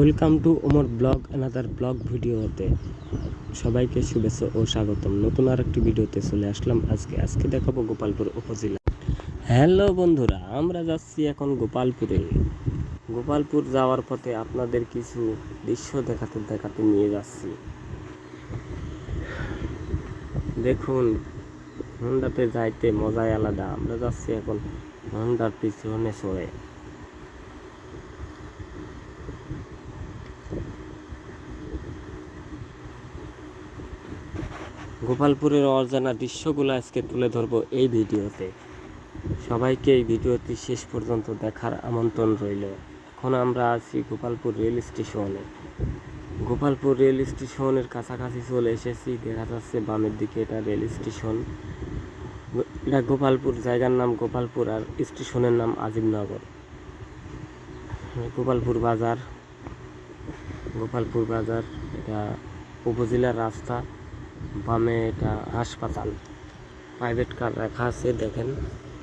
Welcome to Omar blog another blog ভিডিওতে সবাইকে শুভেচ্ছা ও স্বাগতম। নতুন আরেকটি ভিডিওতে চলে আসলাম। আজকে দেখাবো গোপালপুর উপজেলা। হ্যালো বন্ধুরা, আমরা যাচ্ছি এখন গোপালপুরে। গোপালপুর যাওয়ার পথে আপনাদের কিছু দৃশ্য দেখাতে নিয়ে যাচ্ছি। দেখুন, হোন্ডাতে যাইতে মজাই আলাদা। আমরা যাচ্ছি এখন হোন্ডার পিছনে চড়ে। গোপালপুরের অজানা দৃশ্যগুলো আজকে তুলে ধরবো এই ভিডিওতে। সবাইকে এই ভিডিওটি শেষ পর্যন্ত দেখার আমন্ত্রণ রইল। এখন আমরা আছি গোপালপুর রেল স্টেশনে। গোপালপুর রেল স্টেশনের কাছাকাছি চলে এসেছি। দেখা যাচ্ছে বামের দিকে এটা রেল স্টেশন। এটা গোপালপুর, জায়গার নাম গোপালপুর আর স্টেশনের নাম আজিমনগর। গোপালপুর বাজার এটা উপজেলার রাস্তা। বামে এটা হাসপাতাল, প্রাইভেট কার রাখা আছে। দেখেন,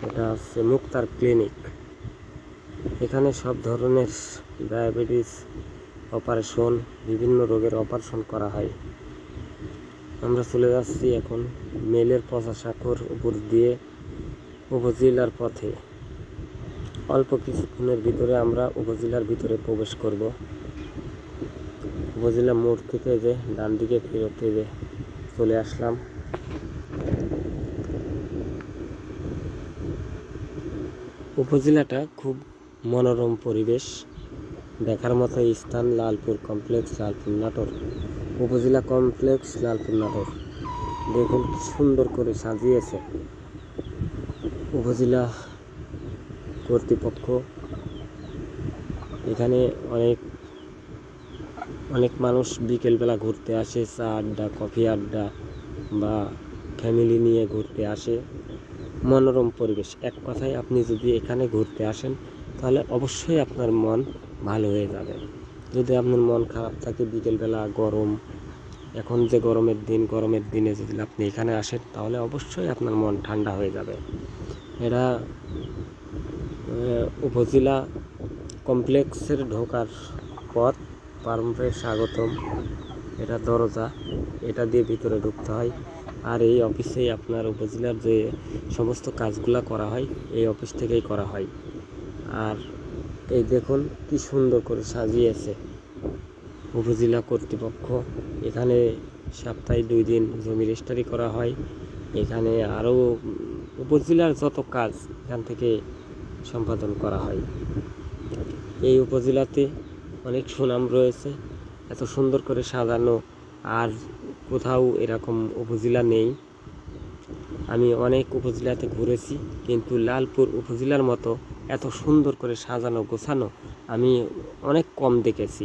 এটা হচ্ছে মুক্তার ক্লিনিক। এখানে সব ধরনের ডায়াবেটিস অপারেশন, বিভিন্ন রোগের অপারেশন করা হয়। আমরা চলে যাচ্ছি এখন মেলের পচা শাখর উপর দিয়ে উপজেলার পথে। অল্প কিছুক্ষণের ভিতরে আমরা উপজেলার ভিতরে প্রবেশ করব। উপজেলা মোড় থেকে যে ডান দিকে ফেরতে যে চলে আসলাম। উপজেলাটা খুব মনোরম পরিবেশ, দেখার মতো স্থান। লালপুর কমপ্লেক্স, লালপুর নাটোর উপজেলা কমপ্লেক্স, লালপুর নাটোর। দেখুন কি সুন্দর করে সাজিয়েছে উপজেলা কর্তৃপক্ষ। এখানে অনেক মানুষ বিকেলবেলা ঘুরতে আসে, চা আড্ডা, কফি আড্ডা বা ফ্যামিলি নিয়ে ঘুরতে আসে। মনোরম পরিবেশ। এক কথায়, আপনি যদি এখানে ঘুরতে আসেন তাহলে অবশ্যই আপনার মন ভালো হয়ে যাবে। যদি আপনার মন খারাপ থাকে, বিকেলবেলা গরম, এখন যে গরমের দিনে যদি আপনি এখানে আসেন তাহলে অবশ্যই আপনার মন ঠান্ডা হয়ে যাবে। এটা উপজেলা কমপ্লেক্সের ঢোকার পথ, পারম্পরিক স্বাগতম। এটা দরজা, এটা দিয়ে ভিতরে ঢুকতে হয়। আর এই অফিসেই আপনার উপজেলার যে সমস্ত কাজগুলো করা হয় এই অফিস থেকেই করা হয়। আর এই দেখুন কি সুন্দর করে সাজিয়েছে উপজেলা কর্তৃপক্ষ। এখানে সপ্তাহে 2 দিন জমি রেজিস্ট্রি করা হয়। এখানে আরও উপজেলার যত কাজ এখান থেকে সম্পাদন করা হয়। এই উপজেলাতে অনেক সুনাম রয়েছে। এত সুন্দর করে সাজানো আর কোথাও এরকম উপজেলা নেই। আমি অনেক উপজেলাতে ঘুরেছি, কিন্তু লালপুর উপজেলার মতো এত সুন্দর করে সাজানো গোছানো আমি অনেক কম দেখেছি।